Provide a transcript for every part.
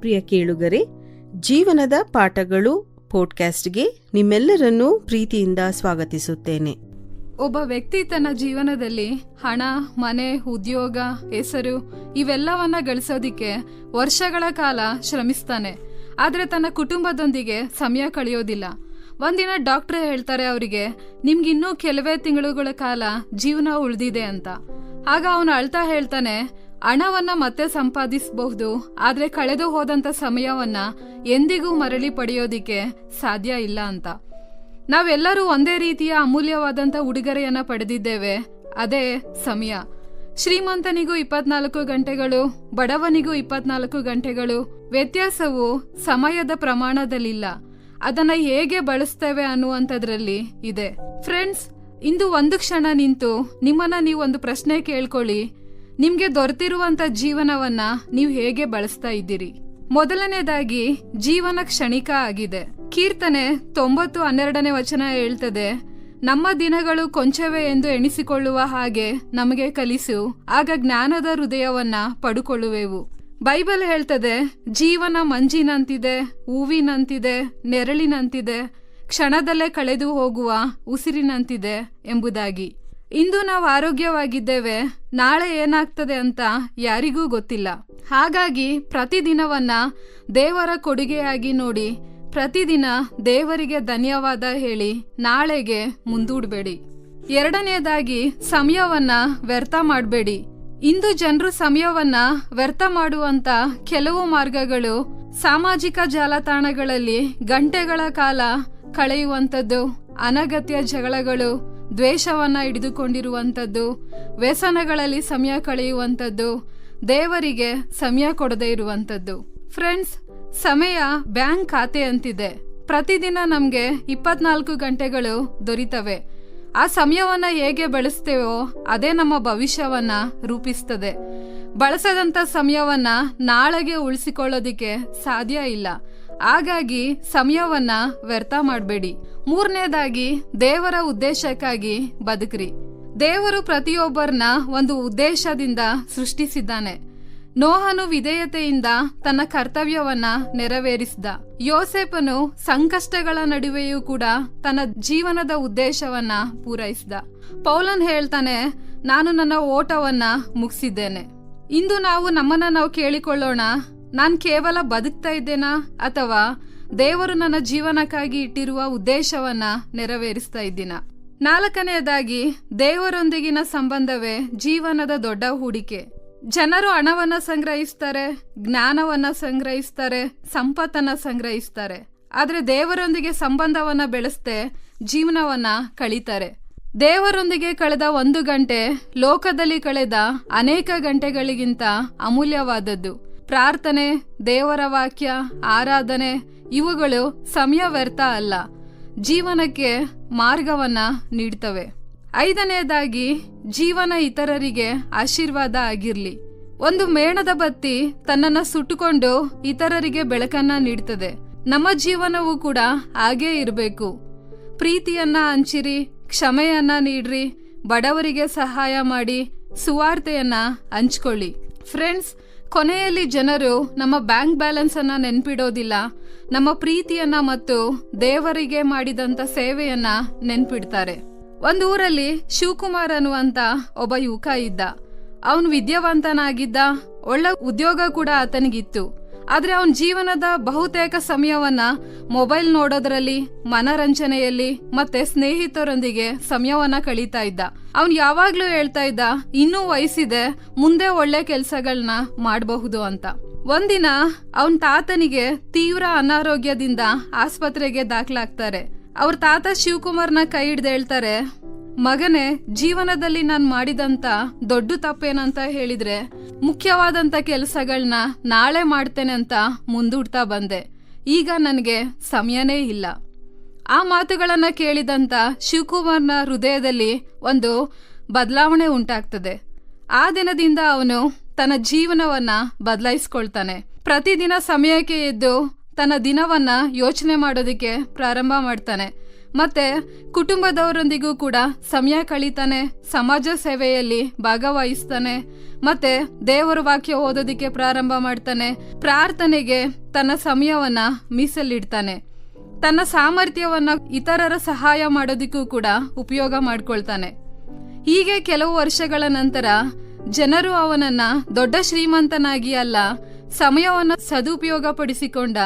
ಪ್ರಿಯ ಕೇಳುಗರೆ, ಜೀವನದ ಪಾಠಗಳು ಪಾಡ್ಕಾಸ್ಟ್ಗೆ ನಿಮ್ಮೆಲ್ಲರನ್ನೂ ಪ್ರೀತಿಯಿಂದ ಸ್ವಾಗತಿಸುತ್ತೇನೆ. ಒಬ್ಬ ವ್ಯಕ್ತಿ ತನ್ನ ಜೀವನದಲ್ಲಿ ಹಣ, ಮನೆ, ಉದ್ಯೋಗ, ಹೆಸರು ಇವೆಲ್ಲವನ್ನ ಗಳಿಸೋದಿಕ್ಕೆ ವರ್ಷಗಳ ಕಾಲ ಶ್ರಮಿಸ್ತಾನೆ. ಆದ್ರೆ ತನ್ನ ಕುಟುಂಬದೊಂದಿಗೆ ಸಮಯ ಕಳೆಯೋದಿಲ್ಲ. ಒಂದಿನ ಡಾಕ್ಟರ್ ಹೇಳ್ತಾರೆ ಅವರಿಗೆ, ನಿಮ್ಗಿನ್ನೂ ಕೆಲವೇ ತಿಂಗಳುಗಳ ಕಾಲ ಜೀವನ ಉಳಿದಿದೆ ಅಂತ. ಆಗ ಅವನು ಅಳ್ತಾ ಹೇಳ್ತಾನೆ, ಹಣವನ್ನ ಮತ್ತೆ ಸಂಪಾದಿಸಬಹುದು, ಆದ್ರೆ ಕಳೆದು ಹೋದಂತ ಸಮಯವನ್ನ ಎಂದಿಗೂ ಮರಳಿ ಪಡೆಯೋದಿಕ್ಕೆ ಸಾಧ್ಯ ಇಲ್ಲ ಅಂತ. ನಾವೆಲ್ಲರೂ ಒಂದೇ ರೀತಿಯ ಅಮೂಲ್ಯವಾದಂತ ಉಡುಗೊರೆಯನ್ನ ಪಡೆದಿದ್ದೇವೆ, ಅದೇ ಸಮಯ. ಶ್ರೀಮಂತನಿಗೂ 24 ಗಂಟೆಗಳು, ಬಡವನಿಗೂ 24 ಗಂಟೆಗಳು. ವ್ಯತ್ಯಾಸವು ಸಮಯದ ಪ್ರಮಾಣದಲ್ಲಿಲ್ಲ, ಅದನ್ನ ಹೇಗೆ ಬಳಸ್ತೇವೆ ಅನ್ನುವಂಥದ್ರಲ್ಲಿ ಇದೆ. ಫ್ರೆಂಡ್ಸ್, ಇಂದು ಒಂದು ಕ್ಷಣ ನಿಂತು ನಿಮ್ಮನ್ನ ನೀವು ಒಂದು ಪ್ರಶ್ನೆ ಕೇಳ್ಕೊಳ್ಳಿ. ನಿಮ್ಗೆ ದೊರೆತಿರುವಂತ ಜೀವನವನ್ನ ನೀವು ಹೇಗೆ ಬಳಸ್ತಾ ಇದ್ದೀರಿ? ಮೊದಲನೇದಾಗಿ, ಜೀವನ ಕ್ಷಣಿಕ ಆಗಿದೆ. ಕೀರ್ತನೆ 90:12 ಹೇಳ್ತದೆ, ನಮ್ಮ ದಿನಗಳು ಕೊಂಚವೇ ಎಂದು ಎಣಿಸಿಕೊಳ್ಳುವ ಹಾಗೆ ನಮಗೆ ಕಲಿಸು, ಆಗ ಜ್ಞಾನದ ಹೃದಯವನ್ನ ಪಡುಕೊಳ್ಳುವೆವು. ಬೈಬಲ್ ಹೇಳ್ತದೆ, ಜೀವನ ಮಂಜಿನಂತಿದೆ, ಹೂವಿನಂತಿದೆ, ನೆರಳಿನಂತಿದೆ, ಕ್ಷಣದಲ್ಲೇ ಕಳೆದು ಹೋಗುವ ಉಸಿರಿನಂತಿದೆ ಎಂಬುದಾಗಿ. ಇಂದು ನಾವು ಆರೋಗ್ಯವಾಗಿದ್ದೇವೆ, ನಾಳೆ ಏನಾಗ್ತದೆ ಅಂತ ಯಾರಿಗೂ ಗೊತ್ತಿಲ್ಲ. ಹಾಗಾಗಿ ಪ್ರತಿದಿನವನ್ನ ದೇವರ ಕೊಡುಗೆಯಾಗಿ ನೋಡಿ, ಪ್ರತಿದಿನ ದೇವರಿಗೆ ಧನ್ಯವಾದ ಹೇಳಿ ನಾಳೆಗೆ ಮುಂದೂಡಬೇಡಿ. ಎರಡನೆಯದಾಗಿ, ಸಮಯವನ್ನ ವ್ಯರ್ಥ ಮಾಡಬೇಡಿ. ಇಂದು ಜನರು ಸಮಯವನ್ನ ವ್ಯರ್ಥ ಮಾಡುವಂತ ಕೆಲವು ಮಾರ್ಗಗಳು ಸಾಮಾಜಿಕ ಜಾಲತಾಣಗಳಲ್ಲಿ ಗಂಟೆಗಳ ಕಾಲ ಕಳೆಯುವಂಥದ್ದು, ಅನಗತ್ಯ ಜಗಳಗಳು, ದ್ವೇಷವನ್ನ ಹಿಡಿದುಕೊಂಡಿರುವಂಥದ್ದು, ವ್ಯಸನಗಳಲ್ಲಿ ಸಮಯ ಕಳೆಯುವಂಥದ್ದು, ದೇವರಿಗೆ ಸಮಯ ಕೊಡದೇ ಇರುವಂಥದ್ದು. ಫ್ರೆಂಡ್ಸ್, ಸಮಯ ಬ್ಯಾಂಕ್ ಖಾತೆ ಅಂತಿದೆ. ಪ್ರತಿದಿನ ನಮ್ಗೆ 24 ಗಂಟೆಗಳು ದೊರೀತವೆ. ಆ ಸಮಯವನ್ನ ಹೇಗೆ ಬಳಸ್ತೇವೋ ಅದೇ ನಮ್ಮ ಭವಿಷ್ಯವನ್ನ ರೂಪಿಸ್ತದೆ. ಬಳಸದಂತ ಸಮಯವನ್ನ ನಾಳೆಗೆ ಉಳಿಸಿಕೊಳ್ಳೋದಿಕ್ಕೆ ಸಾಧ್ಯ ಇಲ್ಲ. ಹಾಗಾಗಿ ಸಮಯವನ್ನ ವ್ಯರ್ಥ ಮಾಡಬೇಡಿ. ಮೂರನೇದಾಗಿ, ದೇವರ ಉದ್ದೇಶಕ್ಕಾಗಿ ಬದುಕ್ರಿ. ದೇವರು ಪ್ರತಿಯೊಬ್ಬರನ್ನ ಒಂದು ಉದ್ದೇಶದಿಂದ ಸೃಷ್ಟಿಸಿದ್ದಾನೆ. ನೋಹನು ವಿಧೇಯತೆಯಿಂದ ತನ್ನ ಕರ್ತವ್ಯವನ್ನ ನೆರವೇರಿಸಿದ. ಯೋಸೇಫನು ಸಂಕಷ್ಟಗಳ ನಡುವೆಯೂ ಕೂಡ ತನ್ನ ಜೀವನದ ಉದ್ದೇಶವನ್ನ ಪೂರೈಸಿದ. ಪೌಲನ್ ಹೇಳ್ತಾನೆ, ನಾನು ನನ್ನ ಓಟವನ್ನ ಮುಗಿಸಿದ್ದೇನೆ. ಇಂದು ನಾವು ನಮ್ಮನ್ನ ನಾವು ಕೇಳಿಕೊಳ್ಳೋಣ, ನಾನು ಕೇವಲ ಬದುಕ್ತಾ ಇದ್ದೇನಾ ಅಥವಾ ದೇವರು ನನ್ನ ಜೀವನಕ್ಕಾಗಿ ಇಟ್ಟಿರುವ ಉದ್ದೇಶವನ್ನ ನೆರವೇರಿಸ್ತಾ ಇದ್ದೀನ? ನಾಲ್ಕನೆಯದಾಗಿ, ದೇವರೊಂದಿಗಿನ ಸಂಬಂಧವೇ ಜೀವನದ ದೊಡ್ಡ ಹೂಡಿಕೆ. ಜನರು ಹಣವನ್ನ ಸಂಗ್ರಹಿಸ್ತಾರೆ, ಜ್ಞಾನವನ್ನ ಸಂಗ್ರಹಿಸ್ತಾರೆ, ಸಂಪತ್ತನ್ನ ಸಂಗ್ರಹಿಸ್ತಾರೆ. ಆದ್ರೆ ದೇವರೊಂದಿಗೆ ಸಂಬಂಧವನ್ನ ಬೆಳೆಸದೆ ಜೀವನವನ್ನ ಕಳೀತಾರೆ. ದೇವರೊಂದಿಗೆ ಕಳೆದ 1 ಗಂಟೆ ಲೋಕದಲ್ಲಿ ಕಳೆದ ಅನೇಕ ಗಂಟೆಗಳಿಗಿಂತ ಅಮೂಲ್ಯವಾದದ್ದು. ಪ್ರಾರ್ಥನೆ, ದೇವರ ವಾಕ್ಯ, ಆರಾಧನೆ ಇವುಗಳು ಸಮಯ ವ್ಯರ್ಥ ಅಲ್ಲ, ಜೀವನಕ್ಕೆ ಮಾರ್ಗವನ್ನ ನೀಡ್ತವೆ. ಐದನೆಯದಾಗಿ, ಜೀವನ ಇತರರಿಗೆ ಆಶೀರ್ವಾದ ಆಗಿರ್ಲಿ. ಒಂದು ಮೇಣದ ಬತ್ತಿ ತನ್ನನ್ನ ಸುಟ್ಟುಕೊಂಡು ಇತರರಿಗೆ ಬೆಳಕನ್ನ ನೀಡ್ತದೆ. ನಮ್ಮ ಜೀವನವೂ ಕೂಡ ಹಾಗೇ ಇರಬೇಕು. ಪ್ರೀತಿಯನ್ನ ಹಂಚಿರಿ, ಕ್ಷಮೆಯನ್ನ ನೀಡ್ರಿ, ಬಡವರಿಗೆ ಸಹಾಯ ಮಾಡಿ, ಸುವಾರ್ತೆಯನ್ನ ಹಂಚ್ಕೊಳ್ಳಿ. ಫ್ರೆಂಡ್ಸ್, ಕೊನೆಯಲ್ಲಿ ಜನರು ನಮ್ಮ ಬ್ಯಾಂಕ್ ಬ್ಯಾಲೆನ್ಸ್ ಅನ್ನ ನೆನ್ಪಿಡೋದಿಲ್ಲ, ನಮ್ಮ ಪ್ರೀತಿಯನ್ನ ಮತ್ತು ದೇವರಿಗೆ ಮಾಡಿದಂತ ಸೇವೆಯನ್ನ ನೆನ್ಪಿಡ್ತಾರೆ. ಒಂದು ಊರಲ್ಲಿ ಶಿವಕುಮಾರ್ ಅನ್ನುವಂತ ಒಬ್ಬ ಯುವಕ ಇದ್ದ. ಅವನು ವಿದ್ಯಾವಂತನಾಗಿದ್ದ, ಒಳ್ಳೆ ಉದ್ಯೋಗ ಕೂಡ ಆತನಿಗಿತ್ತು. ಆದ್ರೆ ಅವನ ಜೀವನದ ಬಹುತೇಕ ಸಮಯವನ್ನ ಮೊಬೈಲ್ ನೋಡೋದ್ರಲ್ಲಿ, ಮನರಂಜನೆಯಲ್ಲಿ ಮತ್ತೆ ಸ್ನೇಹಿತರೊಂದಿಗೆ ಸಮಯವನ್ನ ಕಳೀತಾ ಇದ್ದ. ಅವನು ಯಾವಾಗ್ಲೂ ಹೇಳ್ತಾ ಇದ್ದ, ಇನ್ನೂ ವಯಸ್ಸಿದೆ, ಮುಂದೆ ಒಳ್ಳೆ ಕೆಲ್ಸಗಳನ್ನ ಮಾಡಬಹುದು ಅಂತ. ಒಂದಿನ ಅವನ್ ತಾತನಿಗೆ ತೀವ್ರ ಅನಾರೋಗ್ಯದಿಂದ ಆಸ್ಪತ್ರೆಗೆ ದಾಖಲಾಗ್ತಾರೆ. ಅವ್ರ ತಾತ ಶಿವಕುಮಾರ್ನ ಕೈ ಹಿಡ್ದು ಹೇಳ್ತಾರೆ, ಮಗನೇ, ಜೀವನದಲ್ಲಿ ನಾನ್ ಮಾಡಿದಂತ ದೊಡ್ಡ ತಪ್ಪೇನಂತ ಹೇಳಿದ್ರೆ ಮುಖ್ಯವಾದಂತ ಕೆಲಸಗಳನ್ನ ನಾಳೆ ಮಾಡ್ತೇನೆ ಅಂತ ಮುಂದೂಡ್ತಾ ಬಂದೆ. ಈಗ ನನಗೆ ಸಮಯನೇ ಇಲ್ಲ. ಆ ಮಾತುಗಳನ್ನ ಕೇಳಿದಂತ ಶಿವಕುಮಾರ್ನ ಹೃದಯದಲ್ಲಿ ಒಂದು ಬದಲಾವಣೆ ಉಂಟಾಗ್ತದೆ. ಆ ದಿನದಿಂದ ಅವನು ತನ್ನ ಜೀವನವನ್ನ ಬದಲಾಯಿಸ್ಕೊಳ್ತಾನೆ. ಪ್ರತಿದಿನ ಸಮಯಕ್ಕೆ ಎದ್ದು ತನ್ನ ದಿನವನ್ನ ಯೋಚನೆ ಮಾಡೋದಕ್ಕೆ ಪ್ರಾರಂಭ ಮಾಡ್ತಾನೆ. ಮತ್ತೆ ಕುಟುಂಬದವರೊಂದಿಗೂ ಕೂಡ ಸಮಯ ಕಳೀತಾನೆ, ಸಮಾಜ ಸೇವೆಯಲ್ಲಿ ಭಾಗವಹಿಸ್ತಾನೆ, ಮತ್ತೆ ದೇವರ ವಾಕ್ಯ ಓದೋದಿಕ್ಕೆ ಪ್ರಾರಂಭ ಮಾಡ್ತಾನೆ, ಪ್ರಾರ್ಥನೆಗೆ ತನ್ನ ಸಮಯವನ್ನ ಮೀಸಲಿಡ್ತಾನೆ, ತನ್ನ ಸಾಮರ್ಥ್ಯವನ್ನ ಇತರರ ಸಹಾಯ ಮಾಡೋದಿಕ್ಕೂ ಕೂಡ ಉಪಯೋಗ ಮಾಡ್ಕೊಳ್ತಾನೆ. ಹೀಗೆ ಕೆಲವು ವರ್ಷಗಳ ನಂತರ ಜನರು ಅವನನ್ನ ದೊಡ್ಡ ಶ್ರೀಮಂತನಾಗಿ ಅಲ್ಲ, ಸಮಯವನ್ನು ಸದುಪಯೋಗ ಪಡಿಸಿಕೊಂಡ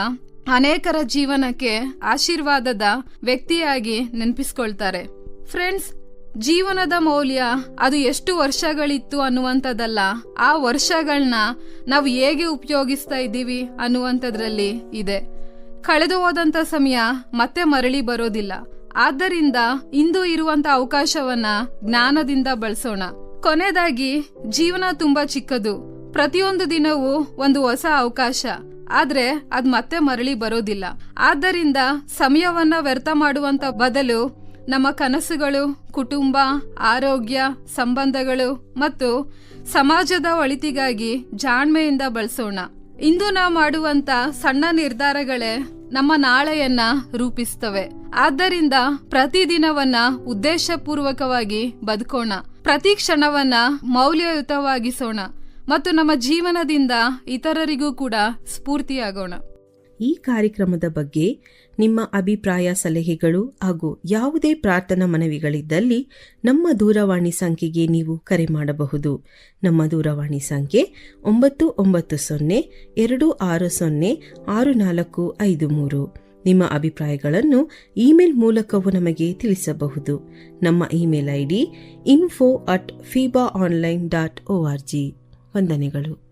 ಅನೇಕರ ಜೀವನಕ್ಕೆ ಆಶೀರ್ವಾದದ ವ್ಯಕ್ತಿಯಾಗಿ ನೆನಪಿಸ್ಕೊಳ್ತಾರೆ. ಫ್ರೆಂಡ್ಸ್, ಜೀವನದ ಮೌಲ್ಯ ಅದು ಎಷ್ಟು ವರ್ಷಗಳಿತ್ತು ಅನ್ನುವಂಥದ್ದಲ್ಲ, ಆ ವರ್ಷಗಳನ್ನ ನಾವು ಹೇಗೆ ಉಪಯೋಗಿಸ್ತಾ ಇದ್ದೀವಿ ಅನ್ನುವಂಥದ್ರಲ್ಲಿ ಇದೆ. ಕಳೆದು ಹೋದಂತ ಸಮಯ ಮತ್ತೆ ಮರಳಿ ಬರೋದಿಲ್ಲ. ಆದ್ದರಿಂದ ಇಂದು ಇರುವಂತ ಅವಕಾಶವನ್ನ ಜ್ಞಾನದಿಂದ ಬಳಸೋಣ. ಕೊನೆಯದಾಗಿ, ಜೀವನ ತುಂಬಾ ಚಿಕ್ಕದು. ಪ್ರತಿಯೊಂದು ದಿನವೂ ಒಂದು ಹೊಸ ಅವಕಾಶ, ಆದ್ರೆ ಅದ್ ಮತ್ತೆ ಮರಳಿ ಬರೋದಿಲ್ಲ. ಆದ್ದರಿಂದ ಸಮಯವನ್ನ ವ್ಯರ್ಥ ಮಾಡುವಂತ ಬದಲು ನಮ್ಮ ಕನಸುಗಳು, ಕುಟುಂಬ, ಆರೋಗ್ಯ, ಸಂಬಂಧಗಳು ಮತ್ತು ಸಮಾಜದ ಒಳಿತಿಗಾಗಿ ಜಾಣ್ಮೆಯಿಂದ ಬಳಸೋಣ. ಇಂದು ನಾವು ಮಾಡುವಂತ ಸಣ್ಣ ನಿರ್ಧಾರಗಳೇ ನಮ್ಮ ನಾಳೆಯನ್ನ ರೂಪಿಸ್ತವೆ. ಆದ್ದರಿಂದ ಪ್ರತಿದಿನವನ್ನ ಉದ್ದೇಶಪೂರ್ವಕವಾಗಿ ಬದುಕೋಣ, ಪ್ರತಿ ಕ್ಷಣವನ್ನ ಮೌಲ್ಯಯುತವಾಗಿಸೋಣ ಮತ್ತು ನಮ್ಮ ಜೀವನದಿಂದ ಇತರರಿಗೂ ಕೂಡ ಸ್ಫೂರ್ತಿಯಾಗೋಣ. ಈ ಕಾರ್ಯಕ್ರಮದ ಬಗ್ಗೆ ನಿಮ್ಮ ಅಭಿಪ್ರಾಯ, ಸಲಹೆಗಳು ಹಾಗೂ ಯಾವುದೇ ಪ್ರಾರ್ಥನಾ ಮನವಿಗಳಿದ್ದಲ್ಲಿ ನಮ್ಮ ದೂರವಾಣಿ ಸಂಖ್ಯೆಗೆ ನೀವು ಕರೆ ಮಾಡಬಹುದು. ನಮ್ಮ ದೂರವಾಣಿ ಸಂಖ್ಯೆ 9920260653. ನಿಮ್ಮ ಅಭಿಪ್ರಾಯಗಳನ್ನು ಇಮೇಲ್ ಮೂಲಕವೂ ನಮಗೆ ತಿಳಿಸಬಹುದು. ನಮ್ಮ ಇಮೇಲ್ ID info@fibaonline.org. ವಂದನೆಗಳು.